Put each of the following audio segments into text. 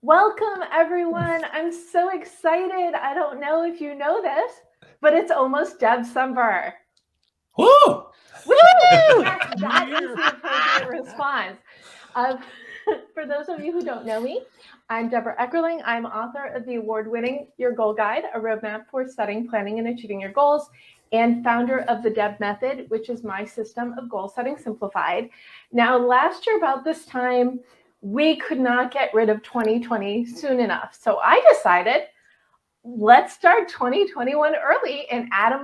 Welcome, everyone. I'm so excited. I don't know if you know this, but it's almost DEBcember. Woo! Woo! That is the appropriate response. For those of you who don't know me, I'm Debra Eckerling. I'm author of the award-winning Your Goal Guide, a roadmap for setting, planning, and achieving your goals, and founder of the DEB Method, which is my system of goal setting simplified. Now, last year about this time, we could not get rid of 2020 soon enough. So I decided, let's start 2021 early and add a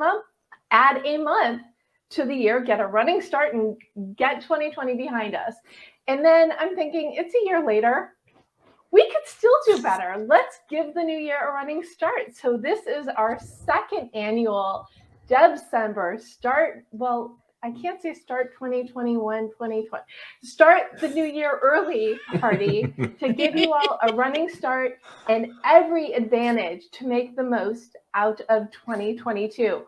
month to the year, get a running start and get 2020 behind us. And then I'm thinking, it's a year later, we could still do better. Let's give the new year a running start. So this is our second annual DEBcember start. Well, I can't say start 2021, 2020. Start the new year early party to give you all a running start and every advantage to make the most out of 2022.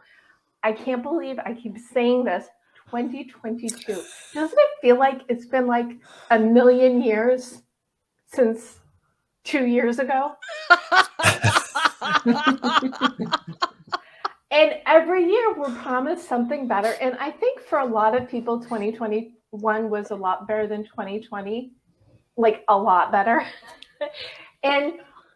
I can't believe I keep saying this, 2022. Doesn't it feel like it's been like a million years since 2 years ago? And every year we're promised something better. And I think for a lot of people, 2021 was a lot better than 2020, like a lot better. And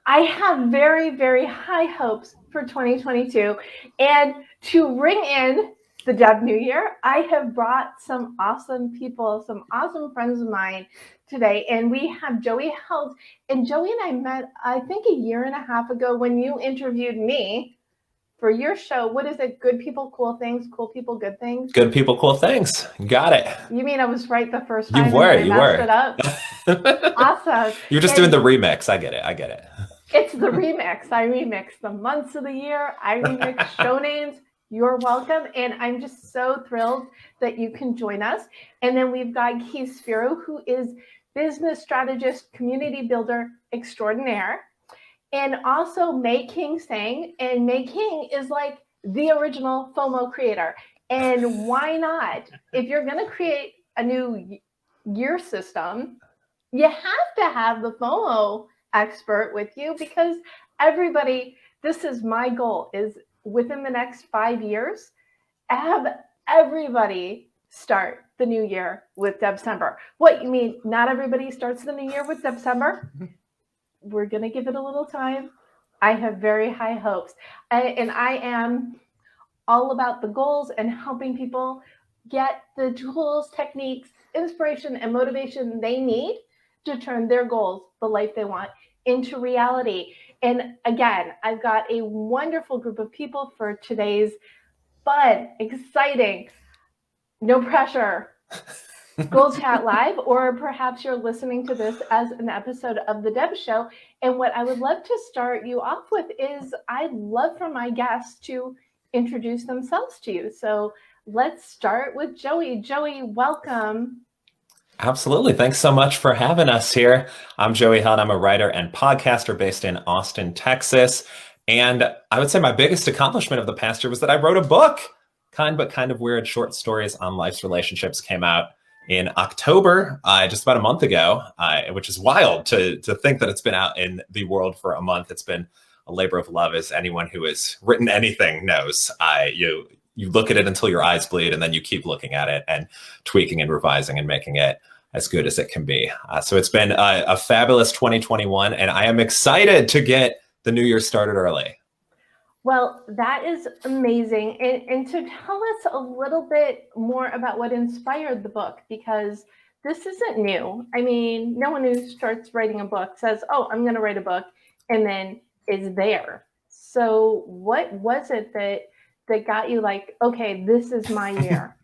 I have very, very high hopes for 2022. And to ring in the DEB New Year, I have brought some awesome people, some awesome friends of mine today. And we have Joey Held. And Joey and I met, I think, a year and a half ago when you interviewed me for your show. What is it? Good people, cool things, cool people, good things? Good people, cool things. You got it. You mean I was right the first time? You were. It up? Awesome. You're just doing the remix. I get it. It's the remix. I remix the months of the year. I remix show names. You're welcome. And I'm just so thrilled that you can join us. And then we've got Spiro, who is business strategist, community builder extraordinaire. And also May King Tsang. And May King is like the original FOMO creator. And why not? If you're going to create a new year system, you have to have the FOMO expert with you, because everybody, this is my goal, is within the next 5 years, have everybody start the new year with DEBcember. What, you mean not everybody starts the new year with DEBcember? We're going to give it a little time. I have very high hopes. And I am all about the goals and helping people get the tools, techniques, inspiration, and motivation they need to turn their goals, the life they want, into reality. And again, I've got a wonderful group of people for today's fun, exciting, no pressure Goal Chat Live, or perhaps you're listening to this as an episode of the Deb Show. And what I would love to start you off with is I'd love for my guests to introduce themselves to you. So let's start with Joey. Joey, welcome. Absolutely. Thanks so much for having us here. I'm Joey Held. I'm a writer and podcaster based in Austin, Texas. And I would say my biggest accomplishment of the past year was that I wrote a book. Kind of weird short stories on life's relationships came out in October, just about a month ago, which is wild to think that it's been out in the world for a month. It's been a labor of love, as anyone who has written anything knows. You look at it until your eyes bleed, and then you keep looking at it and tweaking and revising and making it as good as it can be. So it's been a fabulous 2021, and I am excited to get the new year started early. Well, that is amazing. And to tell us a little bit more about what inspired the book, because this isn't new. I mean, no one who starts writing a book says, oh, I'm going to write a book, and then is there. So what was it that got you like, okay, this is my year?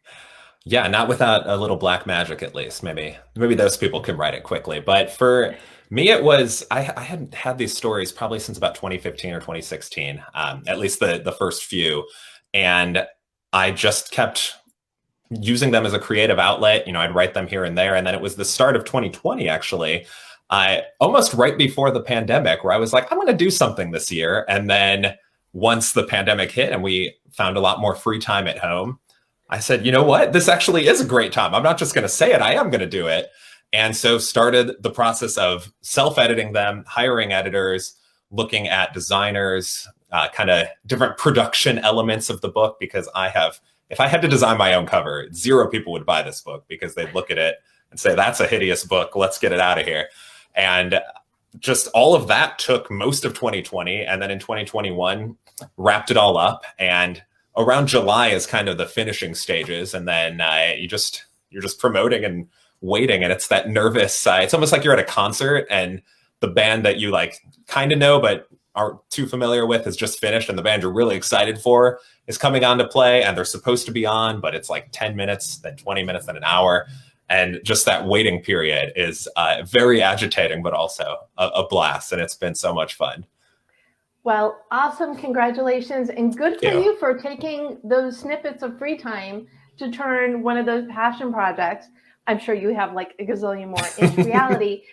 Yeah, not without a little black magic, at least. Maybe those people can write it quickly. But for me, it was, I hadn't had these stories probably since about 2015 or 2016, at least the first few. And I just kept using them as a creative outlet. I'd write them here and there. And then it was the start of 2020, actually, almost right before the pandemic, where I was like, I'm going to do something this year. And then once the pandemic hit and we found a lot more free time at home, I said, you know what? This actually is a great time. I'm not just going to say it. I am going to do it. And so started the process of self-editing them, hiring editors, looking at designers, kind of different production elements of the book, because if I had to design my own cover, 0 people would buy this book because they'd look at it and say, that's a hideous book, let's get it out of here. And just all of that took most of 2020. And then in 2021, wrapped it all up. And around July is kind of the finishing stages. And then you're just promoting and waiting. And it's that nervous, it's almost like you're at a concert and the band that you like kind of know, but aren't too familiar with is just finished. And the band you're really excited for is coming on to play, and they're supposed to be on, but it's like 10 minutes, then 20 minutes, then an hour. And just that waiting period is very agitating, but also a blast. And it's been so much fun. Well, awesome. Congratulations. And good for you for taking those snippets of free time to turn one of those passion projects. I'm sure you have like a gazillion more into reality.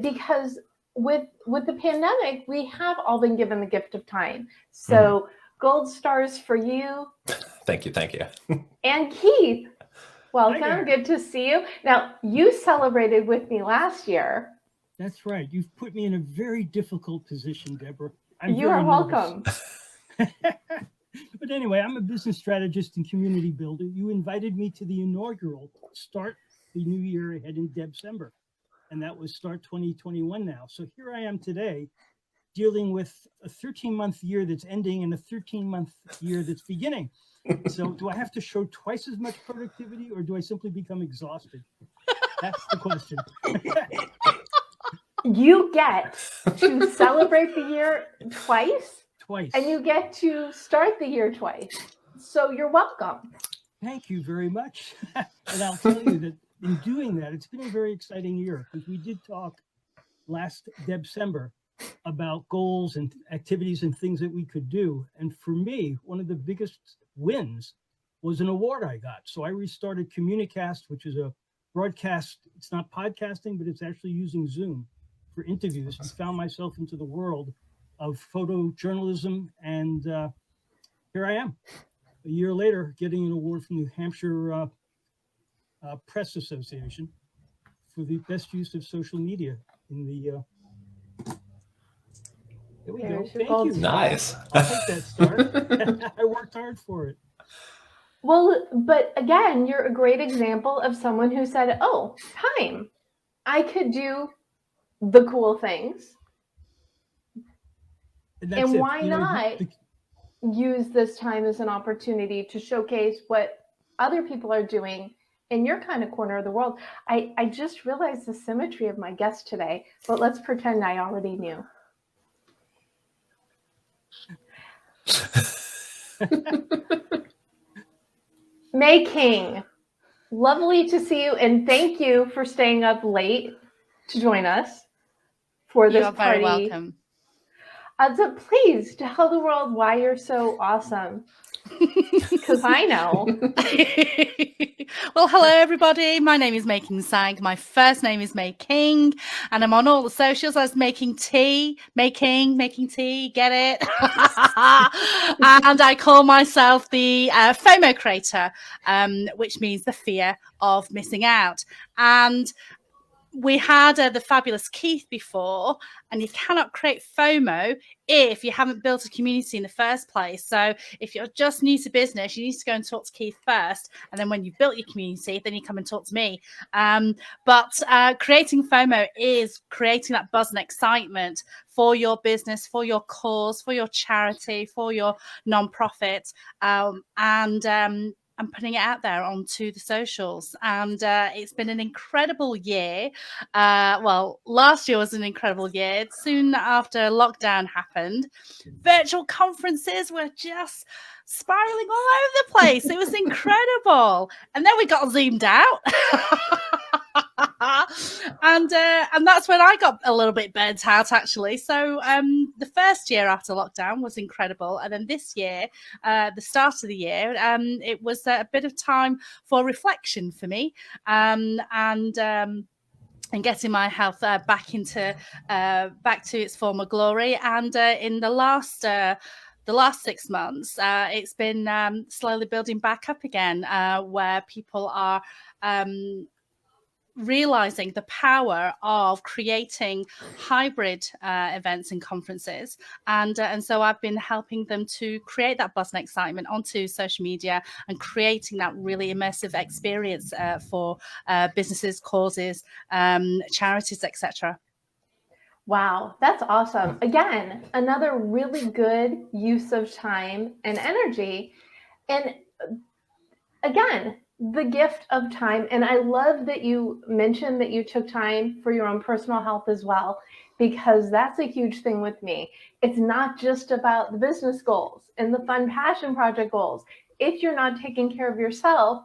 Because with the pandemic, we have all been given the gift of time. So gold stars for you. Thank you. And Keith, welcome. Good to see you. Now, you celebrated with me last year. That's right. You've put me in a very difficult position, Deborah. You are welcome. But anyway, I'm a business strategist and community builder. You invited me to the inaugural Start the New Year Ahead in DEBcember. And that was Start 2021 now. So here I am today dealing with a 13-month year that's ending and a 13-month year that's beginning. So do I have to show twice as much productivity, or do I simply become exhausted? That's the question. You get to celebrate the year twice. And you get to start the year twice. So you're welcome. Thank you very much. And I'll tell you that in doing that, it's been a very exciting year, because we did talk last DEBcember about goals and activities and things that we could do. And for me, one of the biggest wins was an award I got. So I restarted Communicast, which is a broadcast. It's not podcasting, but it's actually using Zoom for interviews, and found myself into the world of photojournalism. And here I am, a year later, getting an award from the New Hampshire Press Association for the best use of social media in the there we go. Thank you. Nice. I'll take that start. I worked hard for it. Well, but again, you're a great example of someone who said, oh, time. I could do the cool things. And why not use this time as an opportunity to showcase what other people are doing in your kind of corner of the world? I just realized the symmetry of my guest today, but let's pretend I already knew. May King, lovely to see you, and thank you for staying up late to join us for this party. You're very welcome. So please tell the world why you're so awesome. Because I know. Well, hello, everybody. My name is May King Tsang. My first name is May King, and I'm on all the socials as Making Tea. May King, making tea, get it? And I call myself the FOMO Creator, which means the fear of missing out. And we had the fabulous Keith before, and you cannot create FOMO if you haven't built a community in the first place. So if you're just new to business, you need to go and talk to Keith first. And then when you've built your community, then you come and talk to me. But creating FOMO is creating that buzz and excitement for your business, for your cause, for your charity, for your nonprofit, and putting it out there onto the socials. And it's been an incredible year. Well, last year was an incredible year. Soon after lockdown happened, virtual conferences were just spiraling all over the place. It was incredible. And then we got zoomed out. And that's when I got a little bit burnt out, actually. So the first year after lockdown was incredible. And then this year, the start of the year, it was a bit of time for reflection for me, and getting my health back to its former glory. And in the last 6 months, it's been slowly building back up again, where people are realizing the power of creating hybrid events and conferences, and so I've been helping them to create that buzz and excitement onto social media and creating that really immersive experience for businesses, causes, charities, etc. Wow, that's awesome. Again, another really good use of time and energy. And again, the gift of time. And I love that you mentioned that you took time for your own personal health as well, because that's a huge thing with me. It's not just about the business goals and the fun passion project goals. If you're not taking care of yourself,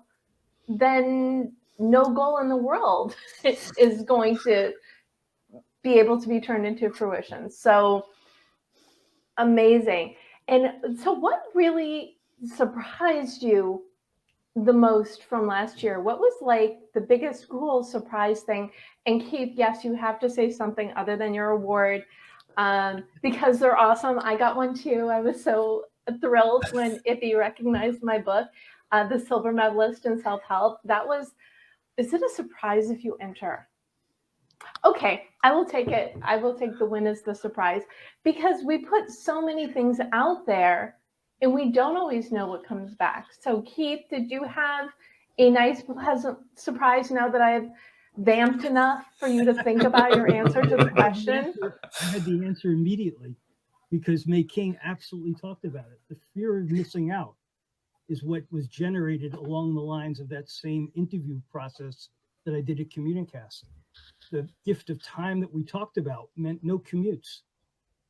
then no goal in the world is going to be able to be turned into fruition. So amazing. And so what really surprised you the most from last year? What was like the biggest cool surprise thing? And Keith, yes, you have to say something other than your award, because they're awesome. I got one too. I was so thrilled when Iffy recognized my book, The Silver Medalist in Self-Help. Is it a surprise if you enter? Okay, I will take it. I will take the win as the surprise, because we put so many things out there and we don't always know what comes back. So Keith, did you have a nice pleasant surprise now that I've vamped enough for you to think about your answer to the question? I had the answer immediately, because May King absolutely talked about it. The fear of missing out is what was generated along the lines of that same interview process that I did at Communicast. The gift of time that we talked about meant no commutes.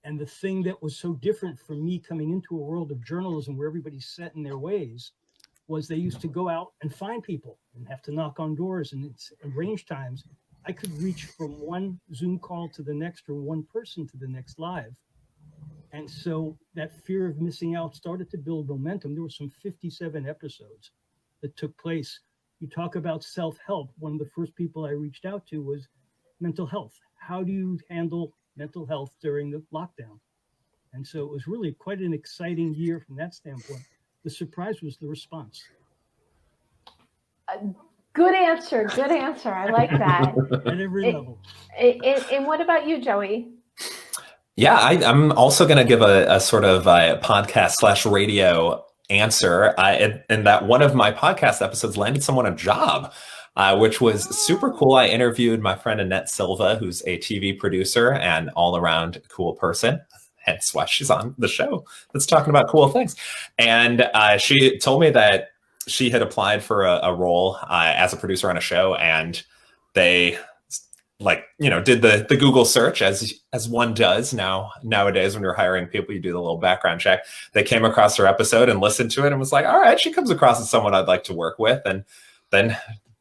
And the thing that was so different for me coming into a world of journalism where everybody's set in their ways was they used to go out and find people and have to knock on doors and arrange times. I could reach from one Zoom call to the next, or one person to the next live. And so that fear of missing out started to build momentum. There were some 57 episodes that took place. You talk about self-help. One of the first people I reached out to was mental health. How do you handle mental health during the lockdown? And so it was really quite an exciting year from that standpoint. The surprise was the response. Good answer. Good answer. I like that. At every level. And what about you, Joey? Yeah, I'm also going to give a sort of a podcast / radio answer. And that one of my podcast episodes landed someone a job, which was super cool. I interviewed my friend Annette Silva, who's a TV producer and all around cool person. Hence why she's on the show that's talking about cool things. And she told me that she had applied for a role as a producer on a show, and they did the Google search as one does nowadays when you're hiring people. You do the little background check. They came across her episode and listened to it and was like, all right, she comes across as someone I'd like to work with. And then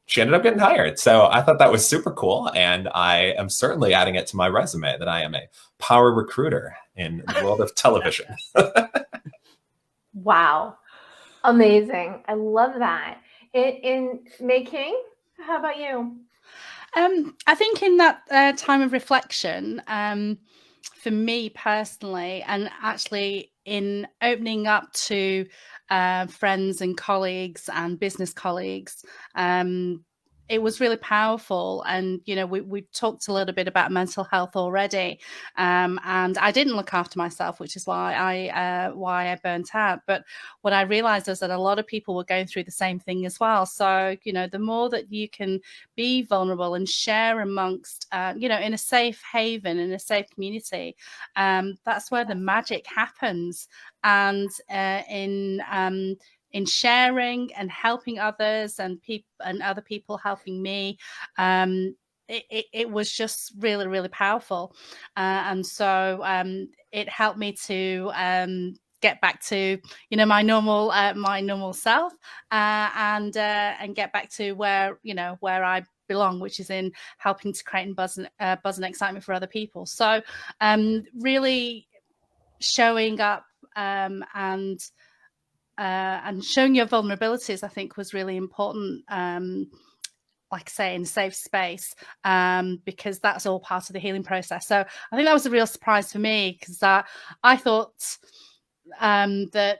she ended up getting hired. So I thought that was super cool. And I am certainly adding it to my resume that I am a power recruiter in the world of television. Wow. Amazing. I love that. In May King, how about you? I think in that time of reflection, for me personally, and actually in opening up to friends and colleagues and business colleagues, it was really powerful. And, we talked a little bit about mental health already. And I didn't look after myself, which is why I burnt out. But what I realized is that a lot of people were going through the same thing as well. So, the more that you can be vulnerable and share amongst, in a safe haven, in a safe community, that's where the magic happens. And in sharing and helping others and other people helping me, it was just really, really powerful. And so it helped me to get back to my normal self, and get back to where I belong, which is in helping to create and buzz and excitement for other people. So really showing up and showing your vulnerabilities, I think, was really important. Like I say, in a safe space, because that's all part of the healing process. So I think that was a real surprise for me, because I thought that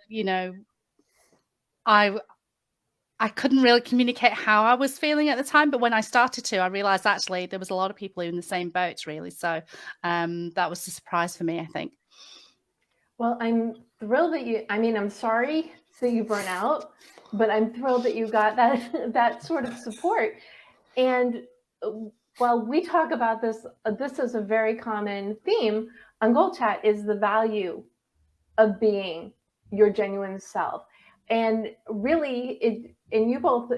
I I couldn't really communicate how I was feeling at the time, but when I started to, I realized actually there was a lot of people in the same boats, really. So that was a surprise for me, I think. Well, I'm thrilled that I'm sorry that you burn out, but I'm thrilled that you got that sort of support. And while we talk about this, this is a very common theme on Goal Chat, is the value of being your genuine self. And really, you both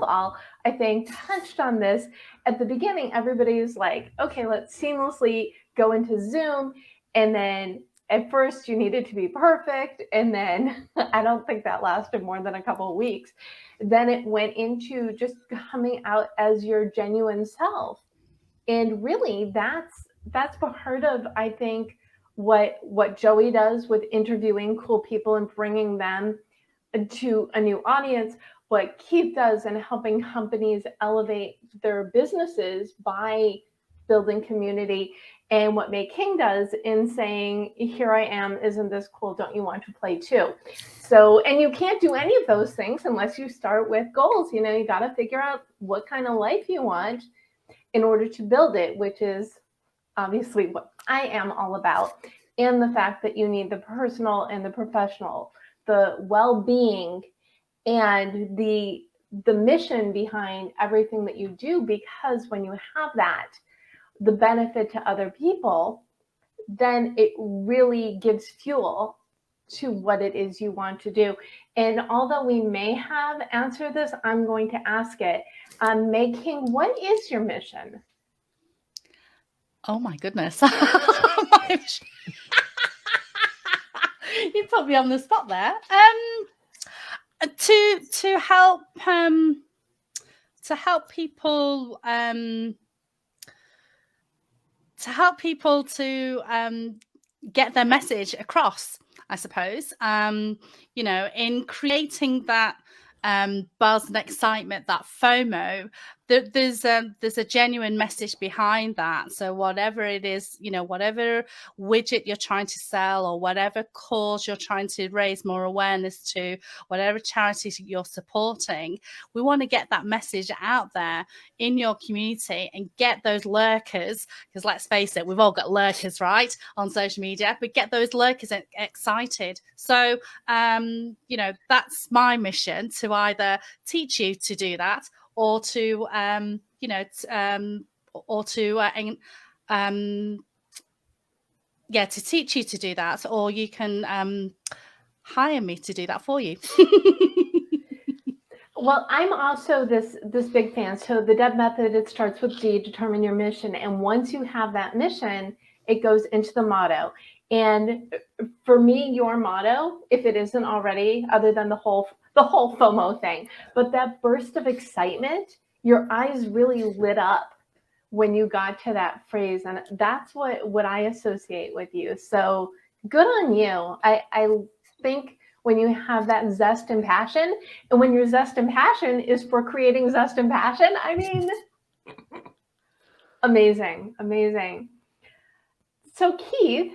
all, I think, touched on this at the beginning. Everybody's like, okay, let's seamlessly go into Zoom. And then at first you needed to be perfect. And then I don't think that lasted more than a couple of weeks. Then it went into just coming out as your genuine self. And really that's part of, I think, what Joey does with interviewing cool people and bringing them to a new audience, what Keith does in helping companies elevate their businesses by building community, and what May King does in saying, here I am, isn't this cool? Don't you want to play too? So, and you can't do any of those things unless you start with goals. You got to figure out what kind of life you want in order to build it, which is obviously what I am all about, and the fact that you need the personal and the professional, the well-being, and the mission behind everything that you do. Because when you have that, the benefit to other people, then it really gives fuel to what it is you want to do. And although we may have answered this, I'm going to ask it. May King, what is your mission? Oh my goodness. You put me on the spot there. To help people to get their message across, I suppose. In creating that buzz and excitement, that FOMO, there's a genuine message behind that. So whatever it is, whatever widget you're trying to sell, or whatever cause you're trying to raise more awareness to, whatever charities you're supporting, we want to get that message out there in your community and get those lurkers, because let's face it, we've all got lurkers, right, on social media, but get those lurkers excited. So that's my mission, to either teach you to do that, or to to teach you to do that, or you can hire me to do that for you. Well, I'm also this big fan. So the DEB method, it starts with D, determine your mission. And once you have that mission, it goes into the motto. And for me, your motto, if it isn't already, other than the whole FOMO thing, but that burst of excitement, your eyes really lit up when you got to that phrase. And that's what I associate with you. So good on you. I think when you have that zest and passion, and when your zest and passion is for creating zest and passion, I mean, amazing, amazing. So Keith,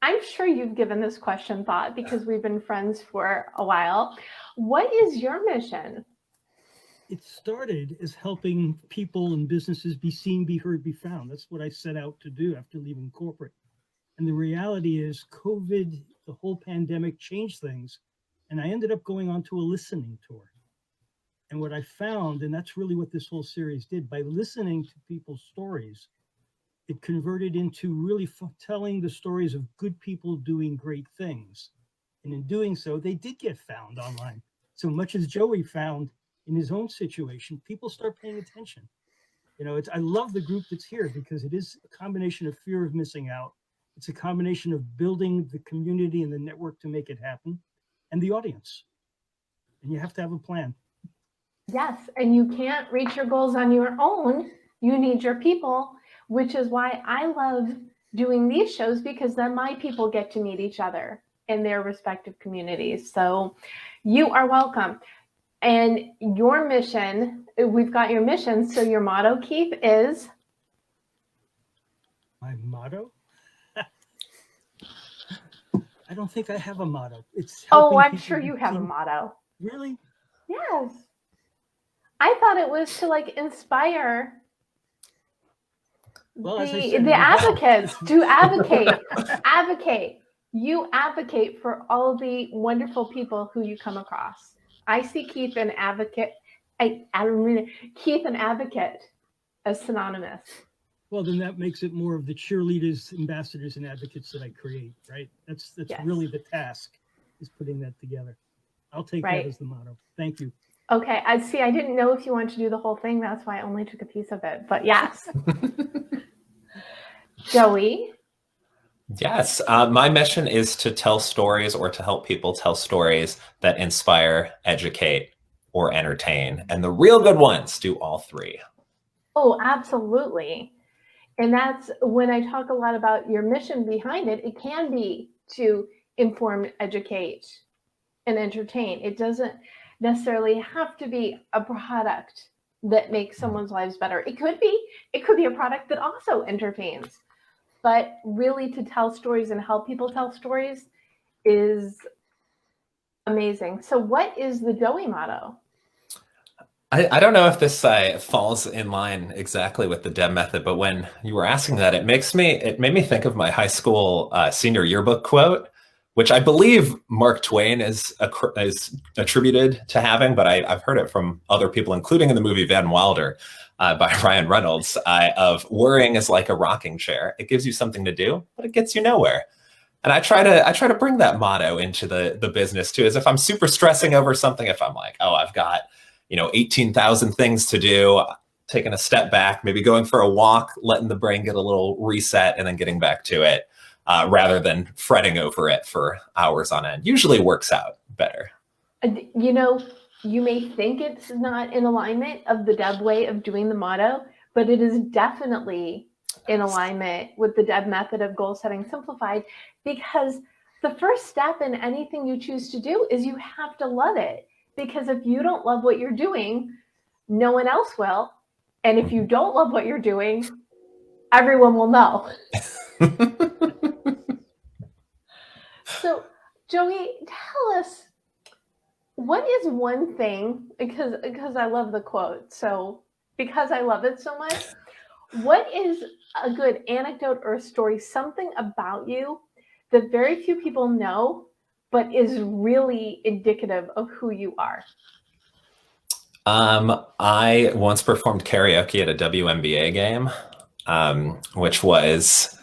I'm sure you've given this question thought, because we've been friends for a while. What is your mission? It started as helping people and businesses be seen, be heard, be found. That's what I set out to do after leaving corporate. And the reality is COVID, the whole pandemic, changed things. And I ended up going on to a listening tour. And what I found, and that's really what this whole series did, by listening to people's stories, it converted into really telling the stories of good people doing great things. And in doing so, they did get found online. So much as Joey found in his own situation, people start paying attention. I love the group that's here, because it is a combination of fear of missing out. It's a combination of building the community and the network to make it happen, and the audience. And you have to have a plan. Yes, and you can't reach your goals on your own. You need your people, which is why I love doing these shows, because then my people get to meet each other in their respective communities. So you are welcome. And your mission, we've got your mission. So your motto, Keith, is? My motto? I don't think I have a motto. It's I'm sure you have a motto. Really? Yes. I thought it was to like inspire Well, as I said, the advocates to advocate. You advocate for all the wonderful people who you come across. I see Keith and advocate. Keith and advocate as synonymous. Well, then that makes it more of the cheerleaders, ambassadors, and advocates that I create, right? That's Yes. really the task, is putting that together. I'll take that as the motto. Thank you. Okay, I see. I didn't know if you wanted to do the whole thing. That's why I only took a piece of it. But yes. Joey? Yes, my mission is to tell stories or to help people tell stories that inspire, educate, or entertain. And the real good ones do all three. Oh, absolutely. And that's when I talk a lot about your mission behind it. It can be to inform, educate, and entertain. It doesn't necessarily have to be a product that makes someone's lives better. It could be a product that also entertains. But really, to tell stories and help people tell stories is amazing. So what is the Joey motto? I don't know if this falls in line exactly with the Deb method, but when you were asking that, it made me think of my high school senior yearbook quote, which I believe Mark Twain is attributed to having, but I've heard it from other people, including in the movie Van Wilder by Ryan Reynolds, of worrying is like a rocking chair. It gives you something to do, but it gets you nowhere. And I try to bring that motto into the business too, as if I'm super stressing over something, if I'm like, oh, I've got 18,000 things to do, taking a step back, maybe going for a walk, letting the brain get a little reset and then getting back to it, rather than fretting over it for hours on end. Usually works out better. You may think it's not in alignment of the Deb way of doing the motto, but it is definitely in alignment with the Deb method of goal setting simplified, because the first step in anything you choose to do is you have to love it. Because if you don't love what you're doing, no one else will. And if you don't love what you're doing, everyone will know. So, Joey, tell us, what is one thing, because I love the quote, so because I love it so much, what is a good anecdote or a story, something about you that very few people know, but is really indicative of who you are? I once performed karaoke at a WNBA game, which was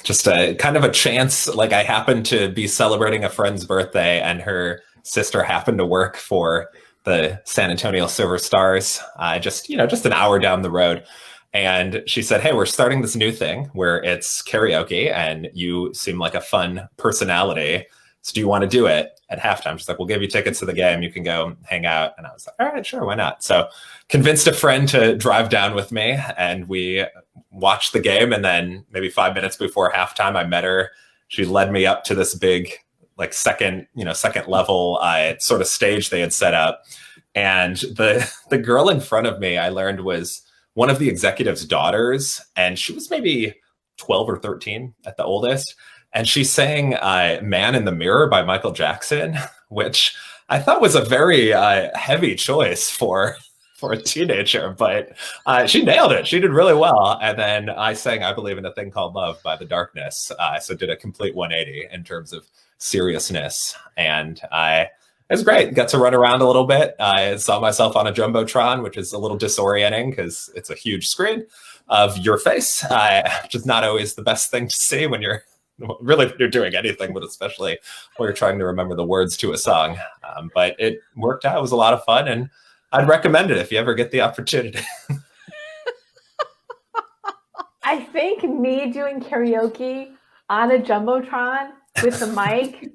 just a kind of a chance. Like, I happened to be celebrating a friend's birthday, and her sister happened to work for the San Antonio Silver Stars, just an hour down the road. And she said, hey, we're starting this new thing where it's karaoke and you seem like a fun personality. So do you want to do it at halftime? She's like, we'll give you tickets to the game. You can go hang out. And I was like, all right, sure, why not? So convinced a friend to drive down with me, and we watched the game. And then maybe 5 minutes before halftime, I met her. She led me up to this big, like second level sort of stage they had set up. And the girl in front of me, I learned, was one of the executive's daughters. And she was maybe 12 or 13 at the oldest. And she sang Man in the Mirror by Michael Jackson, which I thought was a very heavy choice for a teenager, but she nailed it. She did really well. And then I sang I Believe in a Thing Called Love by The Darkness. So did a complete 180 in terms of seriousness. And it was great. Got to run around a little bit. I saw myself on a Jumbotron, which is a little disorienting because it's a huge screen of your face, which is not always the best thing to see when you're doing anything, but especially when you're trying to remember the words to a song. But it worked out. It was a lot of fun, and I'd recommend it if you ever get the opportunity. I think me doing karaoke on a Jumbotron with the mic,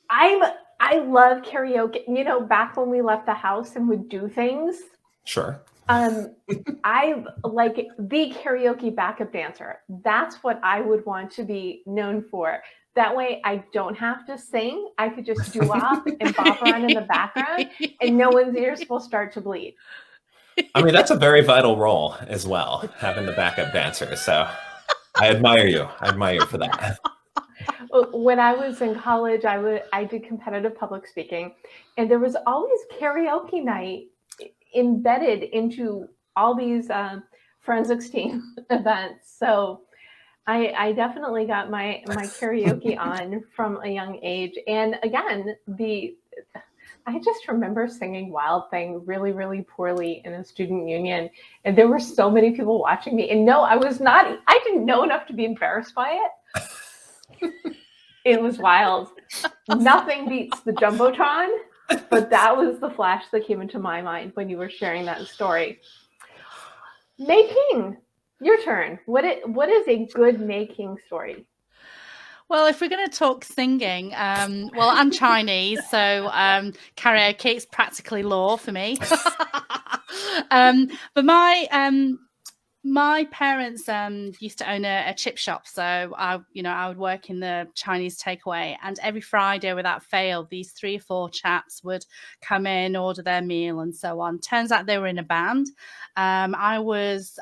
I love karaoke. Back when we left the house and would do things. Sure. I like the karaoke backup dancer. That's what I would want to be known for. That way I don't have to sing. I could just do up and bop around in the background, and no one's ears will start to bleed. I mean, that's a very vital role as well, having the backup dancer. So I admire you. I admire you for that. When I was in college, I did competitive public speaking, and there was always karaoke night embedded into all these forensics team events. So I definitely got my karaoke on from a young age. And again, I just remember singing Wild Thing really, really poorly in a student union. And there were so many people watching me. And no, I didn't know enough to be embarrassed by it. It was wild. Nothing beats the Jumbotron, but that was the flash that came into my mind when you were sharing that story. May King, your turn. What is a good May King story? Well, if we're going to talk singing, well, I'm Chinese, so karaoke is practically law for me. But my parents used to own a chip shop, so I would work in the Chinese takeaway, and every Friday without fail, these 3 or 4 chaps would come in, order their meal, and so on. Turns out they were in a band. I was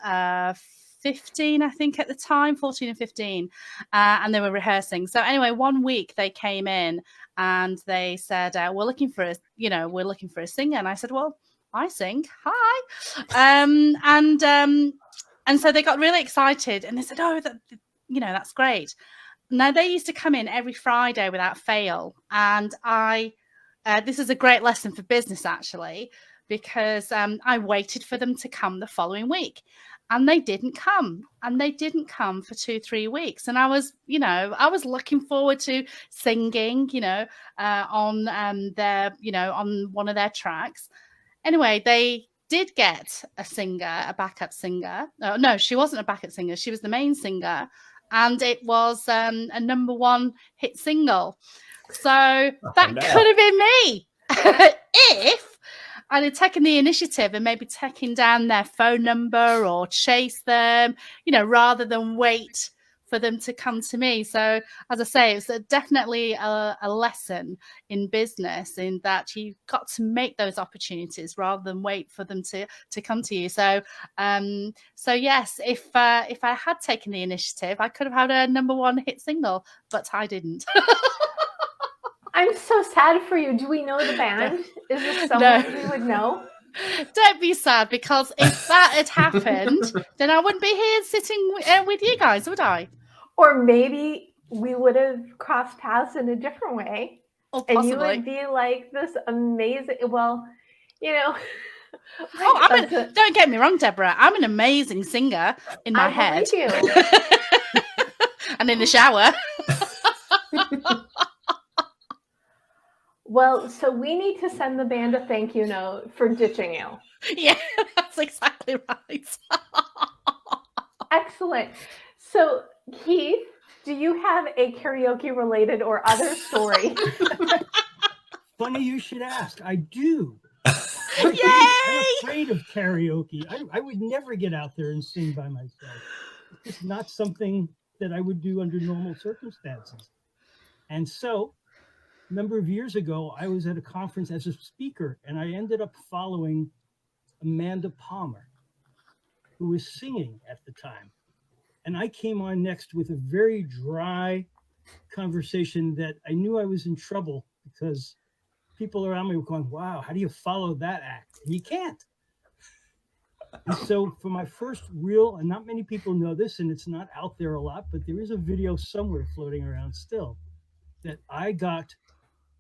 15, I think, at the time, 14 and 15, and they were rehearsing. So anyway, one week they came in and they said, we're looking for a singer. And I said, well, I sing. Hi. And so they got really excited and they said, oh, that's great. Now they used to come in every Friday without fail. And this is a great lesson for business, actually, because I waited for them to come the following week. And they didn't come, for 2-3 weeks. And I was looking forward to singing, on on one of their tracks. Anyway, they did get a backup singer. No, she wasn't a backup singer. She was the main singer. And it was a #1 hit single. So that could have been me if I'd have taken the initiative and maybe taken down their phone number or chase them, rather than wait for them to come to me. So, as I say, it's definitely a lesson in business, in that you've got to make those opportunities rather than wait for them to come to you. So, yes, if I had taken the initiative, I could have had a #1 hit single, but I didn't. I'm so sad for you. Do we know the band? Is this someone we would know? Don't be sad, because if that had happened, then I wouldn't be here sitting with you guys, would I? Or maybe we would have crossed paths in a different way. Oh, possibly. And you would be like this amazing, well, don't get me wrong, Deborah. I'm an amazing singer in my head. You. And in the shower. Well, so we need to send the band a thank you note for ditching you. Yeah, that's exactly right. Excellent. So, Keith, do you have a karaoke related or other story? Funny you should ask. I do. Yay! I'm afraid of karaoke. I would never get out there and sing by myself. It's not something that I would do under normal circumstances. And so, a number of years ago, I was at a conference as a speaker, and I ended up following Amanda Palmer, who was singing at the time. And I came on next with a very dry conversation that I knew I was in trouble, because people around me were going, wow, how do you follow that act? And you can't. And so for my first real, and not many people know this, and it's not out there a lot, but there is a video somewhere floating around still, that I got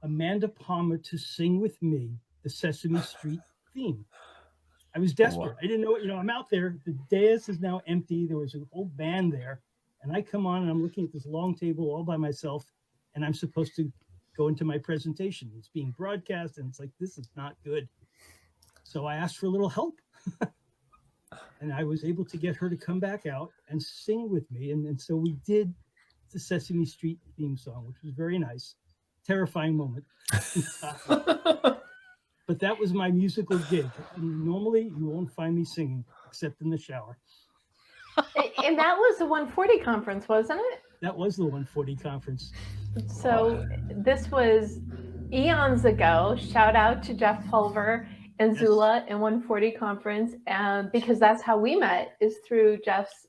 Amanda Palmer to sing with me the Sesame Street theme. I was desperate. I didn't know, I'm out there. The dais is now empty. There was a whole band there. And I come on and I'm looking at this long table all by myself, and I'm supposed to go into my presentation. It's being broadcast, and it's like, this is not good. So I asked for a little help. And I was able to get her to come back out and sing with me. And so we did the Sesame Street theme song, which was very nice. Terrifying moment. But that was my musical gig. And normally you won't find me singing except in the shower. And that was the 140 conference, wasn't it? That was the 140 conference. So this was eons ago. Shout out to Jeff Pulver and Zula in 140 conference, because that's how we met, is through Jeff's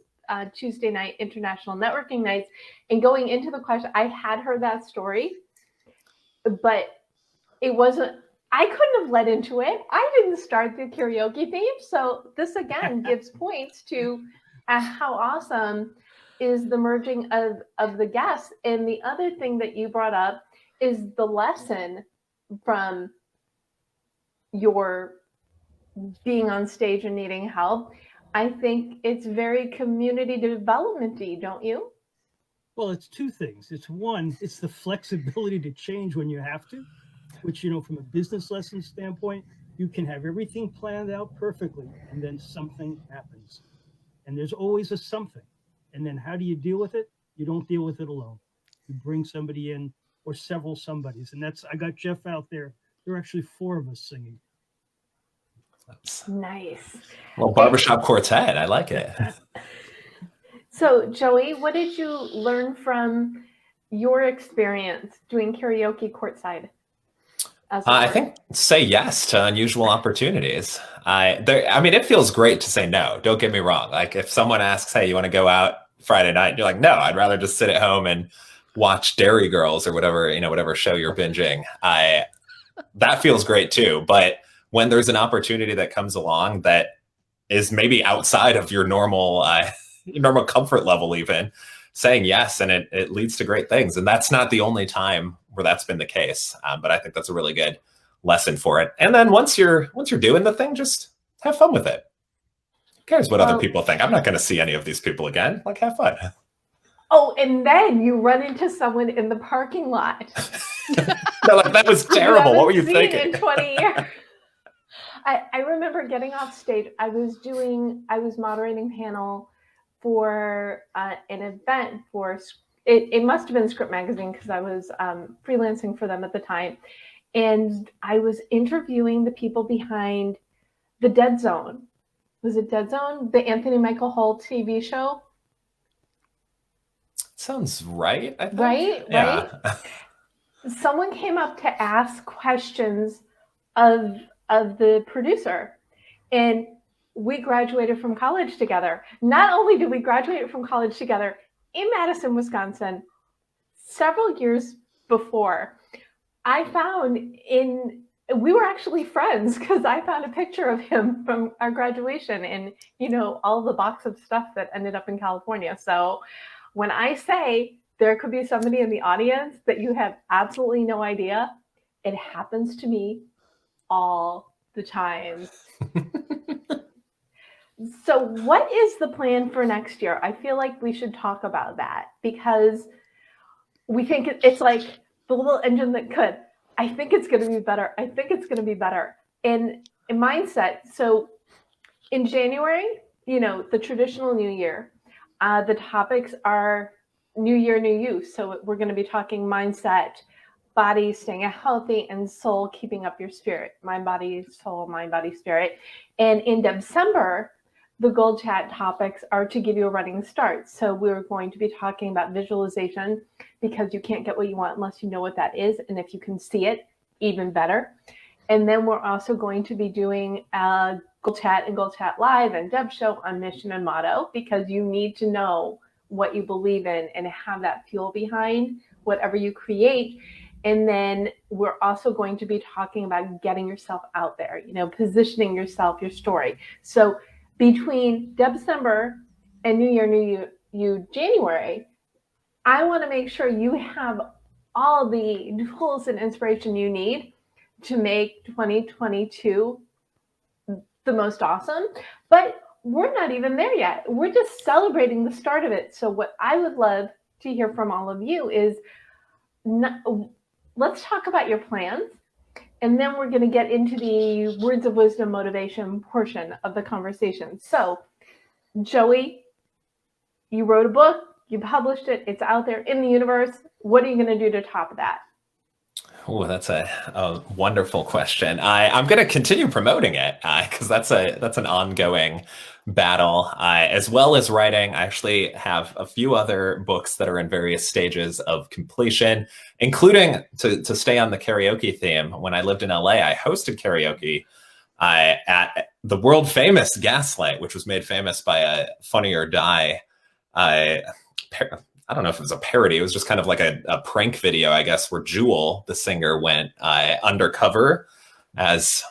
Tuesday night international networking nights. And going into the question, I had heard that story, but it wasn't, I couldn't have led into it. I didn't start the karaoke theme. So this again gives points to how awesome is the merging of the guests. And the other thing that you brought up is the lesson from your being on stage and needing help. I think it's very community development-y, don't you? Well, it's two things. It's one, it's the flexibility to change when you have to, which, you know, from a business lesson standpoint, you can have everything planned out perfectly and then something happens. And there's always a something. And then how do you deal with it? You don't deal with it alone. You bring somebody in or several somebodies. And that's, I got Jeff out there. There are actually 4 of us singing. That's Nice. well, barbershop quartet. I like it. So Joey, what did you learn from your experience doing karaoke courtside? I think say yes to unusual opportunities. I mean, it feels great to say no. Don't get me wrong. Like if someone asks, "Hey, you want to go out Friday night?" You're like, "No, I'd rather just sit at home and watch Dairy Girls or whatever, you know, whatever show you're binging." That feels great too. But when there's an opportunity that comes along that is maybe outside of your normal comfort level, even saying yes, and it leads to great things. And that's not the only time where that's been the case. But I think that's a really good lesson for it. And then once you're doing the thing, just have fun with it. Who cares what other people think? I'm not going to see any of these people again. Like, have fun. Oh, and then you run into someone in the parking lot. No, like, that was terrible. What were you thinking? In 20 years. I remember getting off stage. I was moderating panel for an event for it must have been Script Magazine because I was freelancing for them at the time. And I was interviewing the people behind the Dead Zone. Was it Dead Zone? The Anthony Michael Hall TV show? Sounds right, I think. Right? Yeah. Right? Someone came up to ask questions of the producer. And we graduated from college together. Not only did we graduate from college together in Madison, Wisconsin, several years before, we were actually friends because I found a picture of him from our graduation and, you know, all the box of stuff that ended up in California. So when I say there could be somebody in the audience that you have absolutely no idea, it happens to me all the time. So what is the plan for next year? I feel like we should talk about that because we think it's like the little engine that could. I think it's going to be better. I think it's going to be better. And in mindset, so in January, you know, the traditional new year, the topics are new year, new you. So we're going to be talking mindset, body, staying healthy, and soul, keeping up your spirit. Mind, body, soul, mind, body, spirit. And in Debcember, the Gold Chat topics are to give you a running start. So we're going to be talking about visualization because you can't get what you want unless you know what that is. And if you can see it, even better. And then we're also going to be doing Gold Chat and Gold Chat Live and Deb Show on mission and motto because you need to know what you believe in and have that fuel behind whatever you create. And then we're also going to be talking about getting yourself out there, you know, positioning yourself, your story. So between Debcember and New Year, New You, January, I want to make sure you have all the tools and inspiration you need to make 2022 the most awesome. But we're not even there yet. We're just celebrating the start of it. So what I would love to hear from all of you is let's talk about your plans. And then we're going to get into the words of wisdom motivation portion of the conversation. So, Joey, you wrote a book, you published it, it's out there in the universe. What are you going to do to top that? Oh, that's a wonderful question. I'm going to continue promoting it because that's an ongoing battle. As well as writing, I actually have a few other books that are in various stages of completion, including to stay on the karaoke theme. When I lived in LA, I hosted karaoke at the world famous Gaslight, which was made famous by a Funny or Die I don't know if it was a parody. It was just kind of like a prank video, I guess, where Jewel, the singer, went undercover as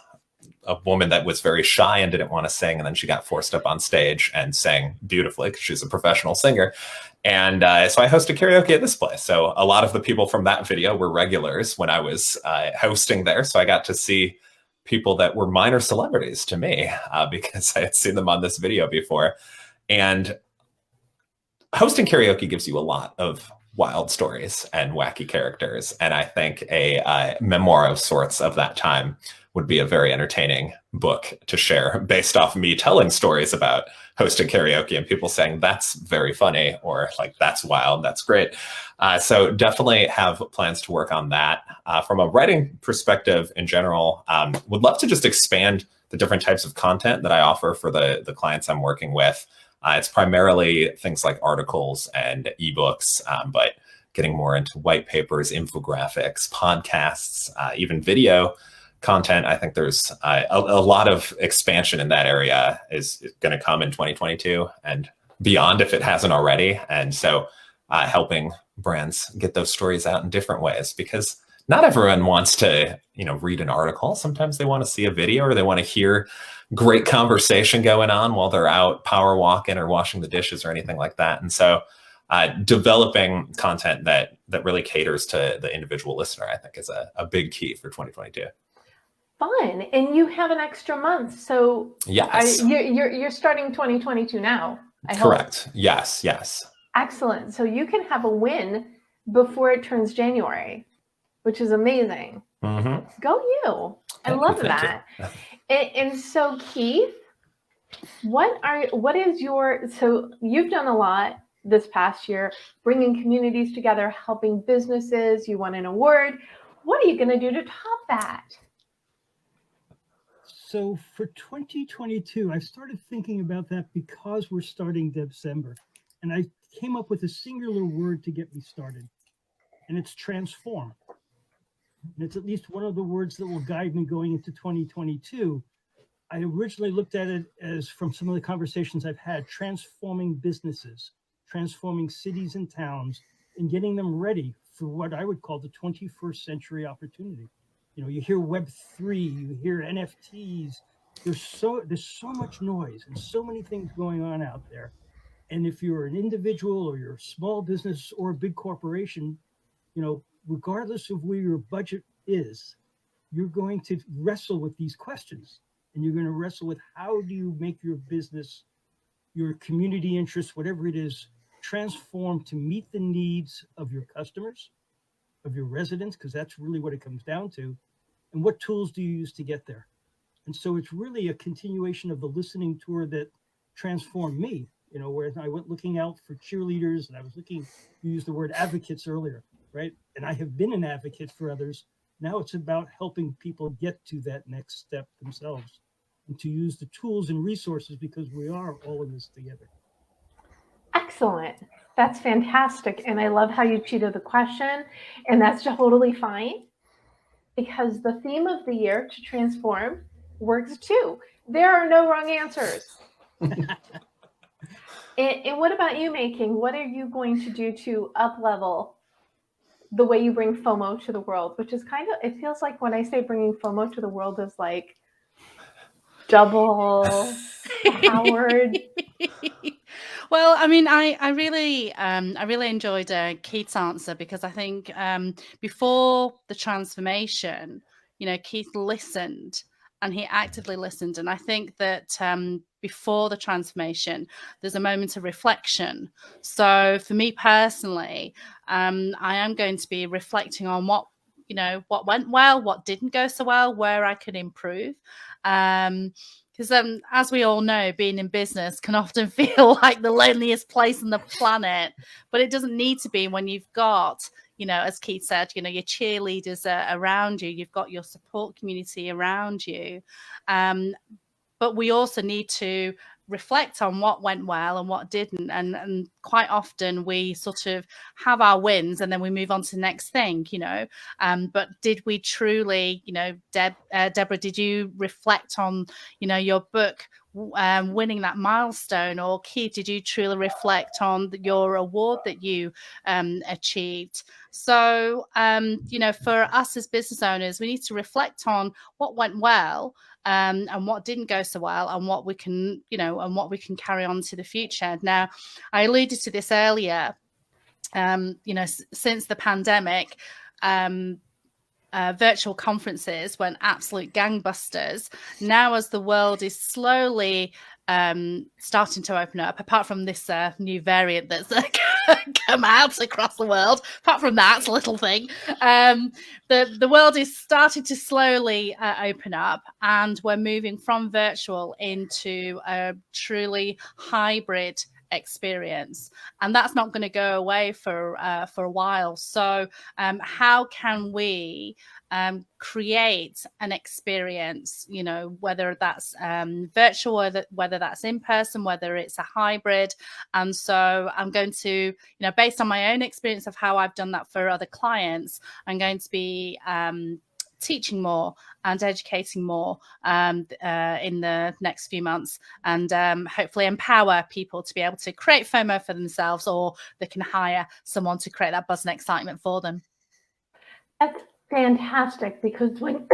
a woman that was very shy and didn't want to sing. And then she got forced up on stage and sang beautifully because she's a professional singer. And so I hosted karaoke at this place. So a lot of the people from that video were regulars when I was hosting there. So I got to see people that were minor celebrities to me because I had seen them on this video before. And hosting karaoke gives you a lot of wild stories and wacky characters. And I think a memoir of sorts of that time would be a very entertaining book to share based off me telling stories about hosting karaoke and people saying that's very funny or like that's wild, that's great. So definitely have plans to work on that. From a writing perspective in general, would love to just expand the different types of content that I offer for the clients I'm working with. It's primarily things like articles and ebooks, but getting more into white papers, infographics, podcasts, even video content. I think there's a lot of expansion in that area is going to come in 2022 and beyond if it hasn't already. And so helping brands get those stories out in different ways, because not everyone wants to, read an article. Sometimes they want to see a video or they want to hear great conversation going on while they're out power walking or washing the dishes or anything like that. And so developing content that really caters to the individual listener, I think is a big key for 2022. Fun. And you have an extra month. So yes, you're starting 2022 now. Correct. Hope. Yes. Excellent. So you can have a win before it turns January, which is amazing. Mm-hmm. Go you. I love that. And so Keith, so you've done a lot this past year, bringing communities together, helping businesses, you won an award. What are you going to do to top that? So for 2022, I started thinking about that because we're starting DEBcember. And I came up with a singular word to get me started. And it's transform. And it's at least one of the words that will guide me going into 2022. I originally looked at it as, from some of the conversations I've had, transforming businesses, transforming cities and towns, and getting them ready for what I would call the 21st century opportunity. You hear Web3, you hear NFTs. There's so much noise and so many things going on out there. And if you're an individual or you're a small business or a big corporation, regardless of where your budget is, you're going to wrestle with these questions. And you're going to wrestle with how do you make your business, your community interests, whatever it is, transform to meet the needs of your customers, of your residents, because that's really what it comes down to. And what tools do you use to get there? And so it's really a continuation of the listening tour that transformed me, where I went looking out for cheerleaders and I was you used the word advocates earlier, right? And I have been an advocate for others. Now it's about helping people get to that next step themselves and to use the tools and resources because we are all in this together. Excellent. That's fantastic. And I love how you cheated the question. And that's totally fine because the theme of the year, to transform, works too. There are no wrong answers. And what about you, May King? What are you going to do to up-level the way you bring FOMO to the world? Which is it feels like when I say bringing FOMO to the world is like double Howard. Well, I mean, I really enjoyed Keith's answer because I think before the transformation, Keith listened and he actively listened. And I think that before the transformation, there's a moment of reflection. So for me personally, I am going to be reflecting on what went well, what didn't go so well, where I could improve. Because as we all know, being in business can often feel like the loneliest place on the planet, but it doesn't need to be when you've got, as Keith said, your cheerleaders around you, you've got your support community around you. But we also need to reflect on what went well and what didn't. And quite often we sort of have our wins and then we move on to the next thing, but did we truly, Deborah, did you reflect on, your book winning that milestone? Or Keith, did you truly reflect on your award that you achieved? So, for us as business owners, we need to reflect on what went well and what didn't go so well, and what we can, carry on to the future. Now, I alluded to this earlier. Since the pandemic, virtual conferences went absolute gangbusters. Now, as the world is slowly starting to open up, apart from this new variant that's come out across the world, apart from that little thing, the world is starting to slowly open up, and we're moving from virtual into a truly hybrid experience, and that's not going to go away for a while. So how can we create an experience, whether that's virtual, whether that's in person, whether it's a hybrid? And so I'm going to, based on my own experience of how I've done that for other clients, I'm going to be teaching more and educating more in the next few months, and hopefully empower people to be able to create FOMO for themselves, or they can hire someone to create that buzz and excitement for them. That's fantastic, because when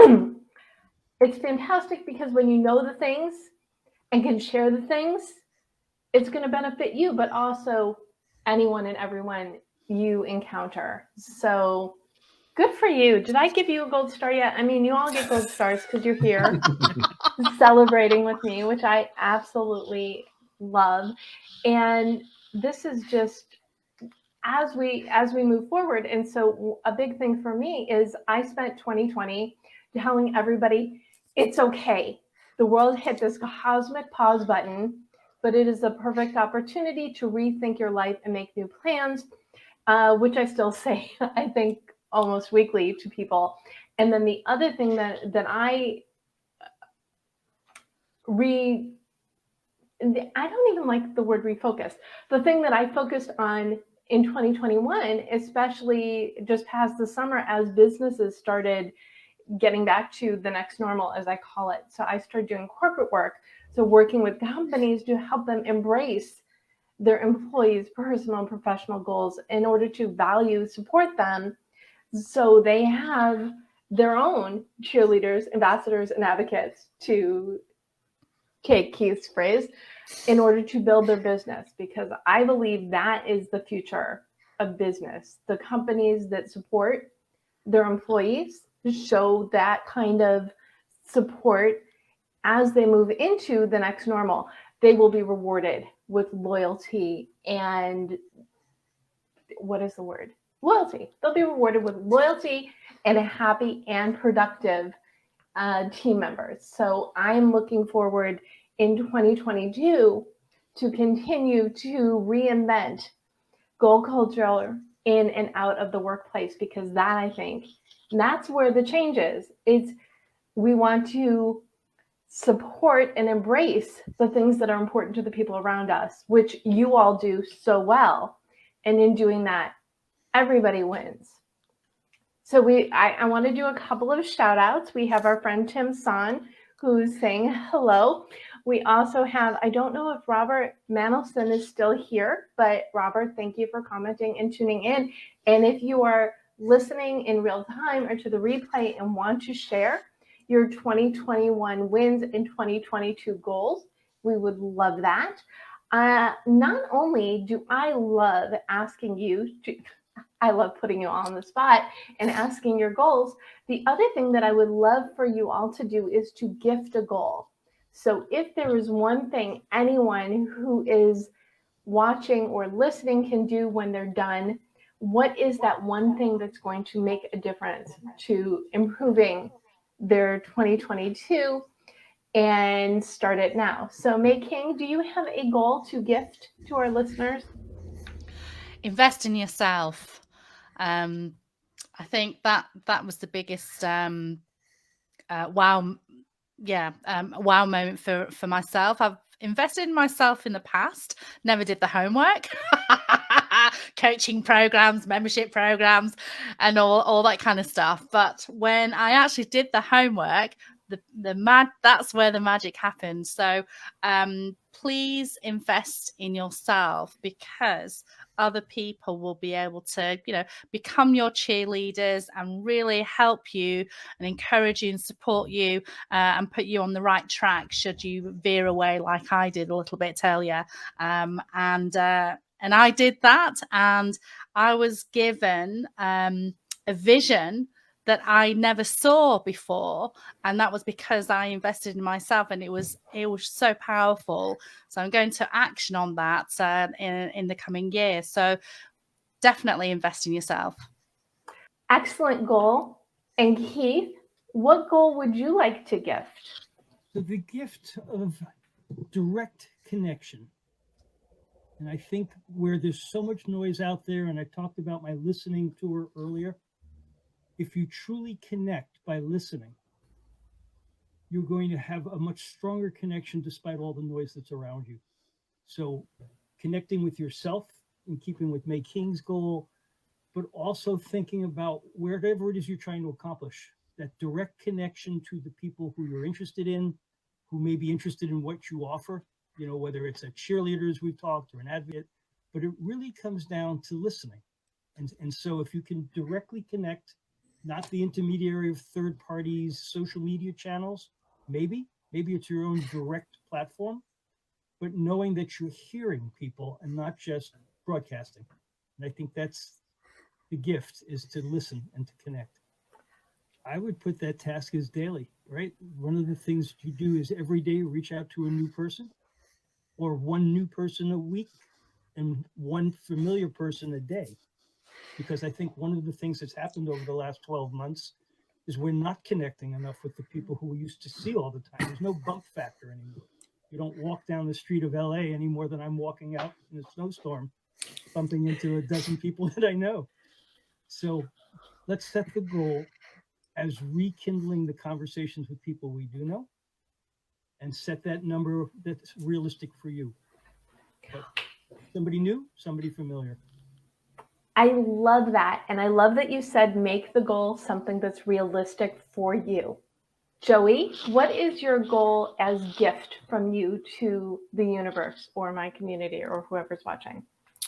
it's fantastic because when you know the things and can share the things, it's going to benefit you, but also anyone and everyone you encounter. So good for you. Did I give you a gold star yet? I mean, you all get gold stars because you're here celebrating with me, which I absolutely love. And this is just as we move forward. And so a big thing for me is I spent 2020 telling everybody it's okay. The world hit this cosmic pause button, but it is the perfect opportunity to rethink your life and make new plans, which I still say, I think, almost weekly to people. And then the other thing that I don't even like the word refocus. The thing that I focused on in 2021, especially just past the summer, as businesses started getting back to the next normal, as I call it. So I started doing corporate work. So working with companies to help them embrace their employees' personal and professional goals in order to value, support them, so they have their own cheerleaders, ambassadors, and advocates, to take Keith's phrase, in order to build their business, because I believe that is the future of business. The companies that support their employees show that kind of support as they move into the next normal. They will be rewarded with loyalty and what is the word? Loyalty. They'll be rewarded with loyalty and a happy and productive team members. So I'm looking forward in 2022 to continue to reinvent goal culture in and out of the workplace, because that, I think, that's where the change is. It's we want to support and embrace the things that are important to the people around us, which you all do so well. And in doing that, everybody wins. So I want to do a couple of shout outs. We have our friend Tim San, who's saying hello. We also have, I don't know if Robert Manelson is still here, but Robert, thank you for commenting and tuning in. And if you are listening in real time or to the replay and want to share your 2021 wins and 2022 goals, we would love that. Not only do I love asking you to, I love putting you all on the spot and asking your goals. The other thing that I would love for you all to do is to gift a goal. So if there is one thing anyone who is watching or listening can do when they're done, what is that one thing that's going to make a difference to improving their 2022, and start it now? So May King, do you have a goal to gift to our listeners? Invest in yourself. I think that was the biggest wow moment for myself. I've invested in myself in the past, never did the homework. Coaching programs, membership programs, and all that kind of stuff. But when I actually did the homework, that's where the magic happens. So please invest in yourself, because other people will be able to, become your cheerleaders and really help you and encourage you and support you and put you on the right track should you veer away like I did a little bit earlier. And I did that, and I was given a vision that I never saw before, and that was because I invested in myself, and it was so powerful. So I'm going to action on that in the coming year. So definitely invest in yourself. Excellent goal. And Keith, what goal would you like to gift? So the gift of direct connection. And I think where there's so much noise out there, and I talked about my listening tour earlier, if you truly connect by listening, you're going to have a much stronger connection despite all the noise that's around you. So connecting with yourself in keeping with May King's goal, but also thinking about whatever it is you're trying to accomplish, that direct connection to the people who you're interested in, who may be interested in what you offer, whether it's a cheerleader, as we've talked, or an advocate, but it really comes down to listening. And so if you can directly connect, not the intermediary of third parties, social media channels, maybe it's your own direct platform, but knowing that you're hearing people and not just broadcasting. And I think that's the gift, is to listen and to connect. I would put that task as daily, right? One of the things you do is every day reach out to a new person, or one new person a week and one familiar person a day. Because I think one of the things that's happened over the last 12 months is we're not connecting enough with the people who we used to see all the time. There's no bump factor anymore. You don't walk down the street of LA any more than I'm walking out in a snowstorm, bumping into a dozen people that I know. So let's set the goal as rekindling the conversations with people we do know, and set that number that's realistic for you. But somebody new, somebody familiar. I love that. And I love that you said make the goal something that's realistic for you. Joey, what is your goal as gift from you to the universe or my community or whoever's watching?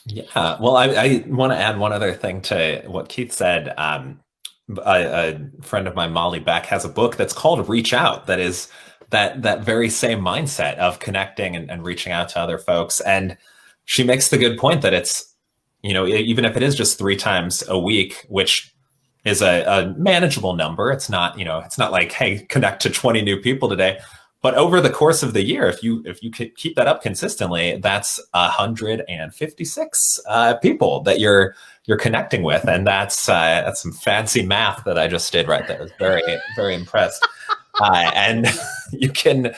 Yeah, well, I want to add one other thing to what Keith said. A friend of mine, Molly Beck, has a book that's called Reach Out, that is that very same mindset of connecting and reaching out to other folks. And she makes the good point that it's, even if it is just 3 times a week, which is a manageable number, it's not like, hey, connect to 20 new people today. But over the course of the year, if you keep that up consistently, that's 156 people that you're connecting with, and that's some fancy math that I just did right there. I was very, very impressed. And you can,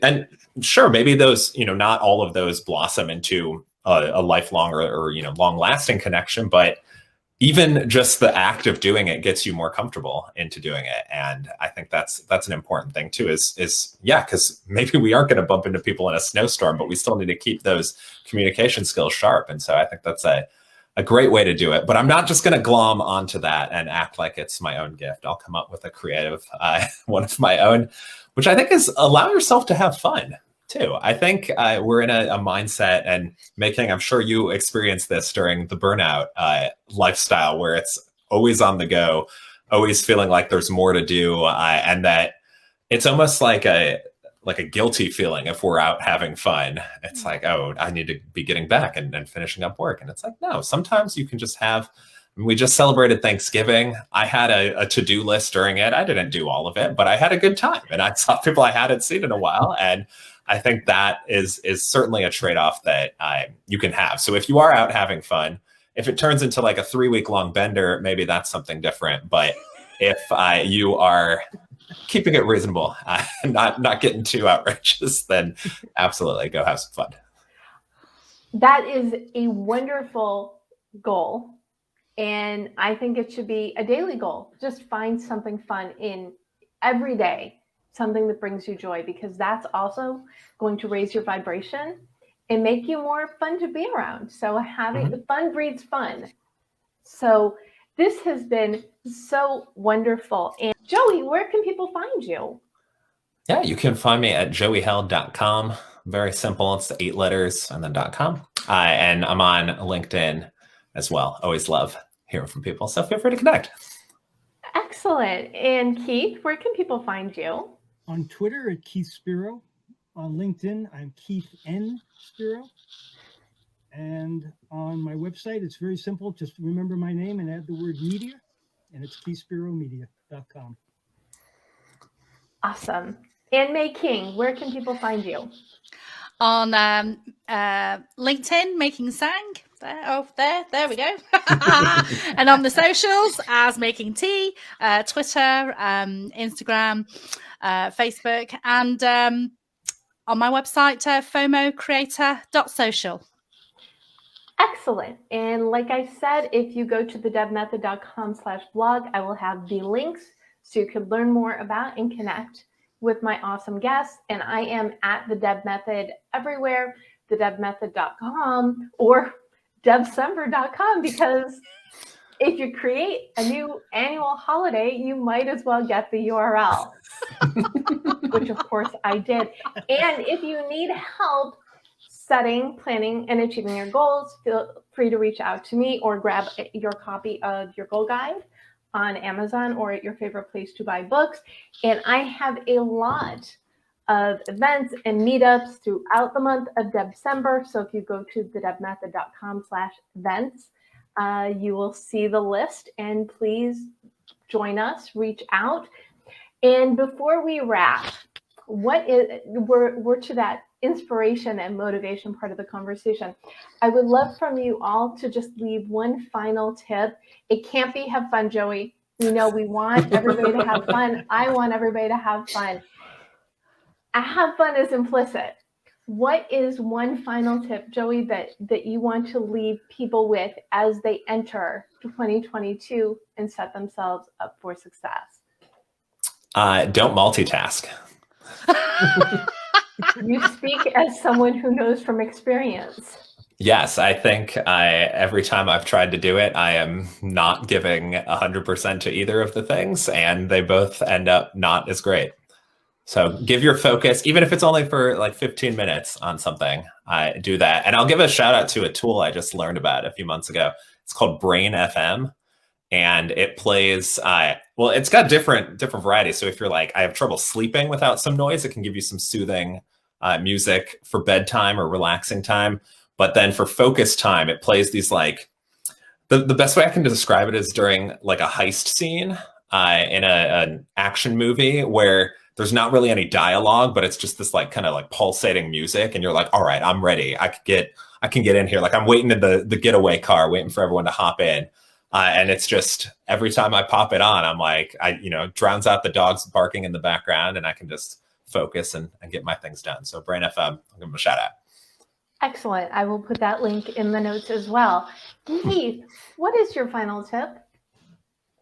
and sure, maybe those, not all of those blossom into a lifelong or long-lasting connection, but even just the act of doing it gets you more comfortable into doing it. And I think that's an important thing too, is because maybe we aren't going to bump into people in a snowstorm, but we still need to keep those communication skills sharp. And so I think that's a great way to do it. But I'm not just going to glom onto that and act like it's my own gift. I'll come up with a creative one of my own, which I think is allow yourself to have fun too. I think we're in a mindset, and May King, I'm sure you experienced this during the burnout lifestyle, where it's always on the go, always feeling like there's more to do, and that it's almost like a guilty feeling if we're out having fun. It's like, oh, I need to be getting back and finishing up work. And it's like, no, sometimes you can just have. We just celebrated Thanksgiving. I had a to-do list during it. I didn't do all of it, but I had a good time, and I saw people I hadn't seen in a while. And I think that is certainly a trade-off that you can have. So if you are out having fun, if it turns into like a 3-week-long bender, maybe that's something different. But if you are keeping it reasonable, not getting too outrageous, then absolutely go have some fun. That is a wonderful goal. And I think it should be a daily goal. Just find something fun in every day, something that brings you joy, because that's also going to raise your vibration and make you more fun to be around. So having fun breeds fun. So this has been so wonderful. And Joey, where can people find you? Yeah, you can find me at joeyheld.com. Very simple. It's 8 letters and then .com. And I'm on LinkedIn as well. Always love hearing from people. So feel free to connect. Excellent. And Keith, where can people find you? On Twitter at Keith Spiro. On LinkedIn, I'm Keith N. Spiro. And on my website, it's very simple. Just remember my name and add the word media, and it's keithspiromedia.com. Awesome. And May King, where can people find you? On LinkedIn, May King Tsang. There we go. And on the socials as May King T, Twitter, Instagram, Facebook, and on my website, FOMOcreator.social. Excellent. And like I said, if you go to thedebmethod.com/blog, I will have the links so you can learn more about and connect with my awesome guests. And I am at the Deb Method everywhere, thedebmethod.com or DEBcember.com, because if you create a new annual holiday, you might as well get the URL, which of course I did. And if you need help setting, planning, and achieving your goals, feel free to reach out to me or grab your copy of your goal guide on Amazon or at your favorite place to buy books. And I have a lot of events and meetups throughout the month of Debcember. So if you go to thedebmethod.com/events, you will see the list, and please join us, reach out. And before we wrap, we're to that inspiration and motivation part of the conversation. I would love from you all to just leave one final tip. It can't be have fun, Joey. We know we want everybody to have fun. I want everybody to have fun. Have fun is implicit. What is one final tip, Joey, that you want to leave people with as they enter 2022 and set themselves up for success? Don't multitask. You speak as someone who knows from experience. Yes, I think every time I've tried to do it, I am not giving 100% to either of the things, and they both end up not as great. So give your focus, even if it's only for like 15 minutes on something, do that. And I'll give a shout out to a tool I just learned about a few months ago. It's called Brain FM. And it plays, well, it's got different varieties. So if you're like, I have trouble sleeping without some noise, it can give you some soothing music for bedtime or relaxing time. But then for focus time, it plays these like, the best way I can describe it is during like a heist scene in an action movie where there's not really any dialogue, but it's just this like kind of like pulsating music. And you're like, all right, I'm ready. I can get in here. Like I'm waiting in the getaway car, waiting for everyone to hop in. And it's just every time I pop it on, I'm like, drowns out the dogs barking in the background, and I can just focus and get my things done. So Brain FM, I'll give them a shout out. Excellent. I will put that link in the notes as well. Keith, what is your final tip?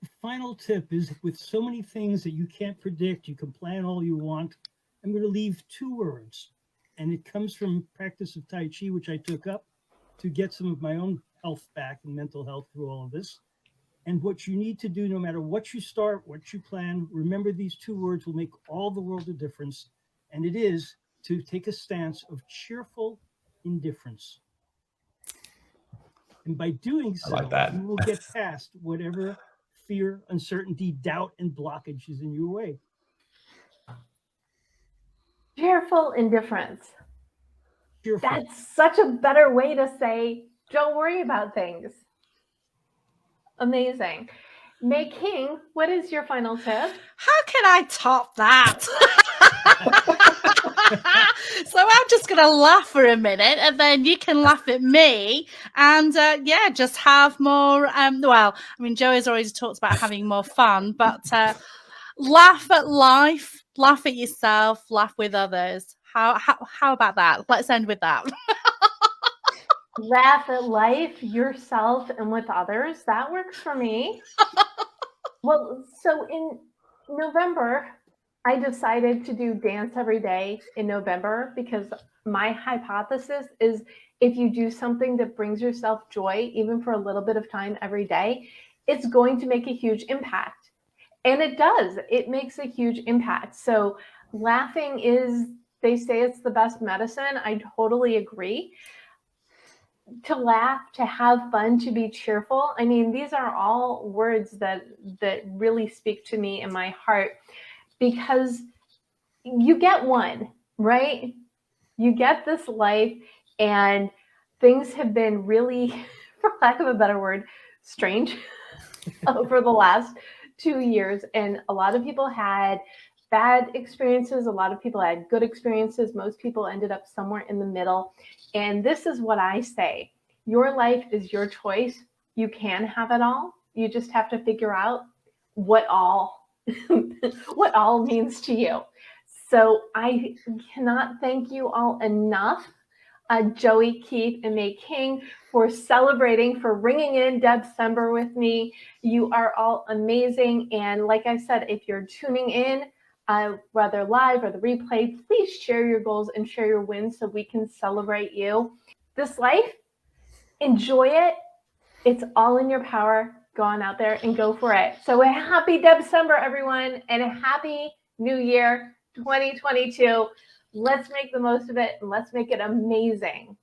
The final tip is, with so many things that you can't predict, you can plan all you want. I'm going to leave 2 words, and it comes from practice of Tai Chi, which I took up to get some of my own health back and mental health through all of this. And what you need to do, no matter what you start, what you plan, remember these 2 words will make all the world a difference. And it is to take a stance of cheerful indifference. And by doing so, you will get past whatever fear, uncertainty, doubt, and blockage is in your way. Cheerful indifference. Cheerful. That's such a better way to say, don't worry about things. Amazing. May King, what is your final tip? How can I top that? So I'm just going to laugh for a minute, and then you can laugh at me, and just have more. Joey's already talked about having more fun, but laugh at life, laugh at yourself, laugh with others. How about that? Let's end with that. Laugh at life, yourself, and with others. That works for me. Well, so in November, I decided to do dance every day in November, because my hypothesis is if you do something that brings yourself joy, even for a little bit of time every day, it's going to make a huge impact. And it does. It makes a huge impact. So laughing is, they say it's the best medicine. I totally agree. To laugh, to have fun, to be cheerful. I mean, these are all words that really speak to me in my heart, because you get one, right? You get this life, and things have been really, for lack of a better word, strange over the last 2 years. And a lot of people had bad experiences. A lot of people had good experiences. Most people ended up somewhere in the middle. And this is what I say. Your life is your choice. You can have it all. You just have to figure out what all what all means to you. So I cannot thank you all enough, Joey, Keith, and May King, for celebrating, for ringing in DEBcember with me. You are all amazing. And like I said, if you're tuning in, whether live or the replay, please share your goals and share your wins so we can celebrate you. This life, enjoy it. It's all in your power. Go on out there and go for it. So a happy DEBcember, everyone, and a happy New Year 2022. Let's make the most of it, and let's make it amazing.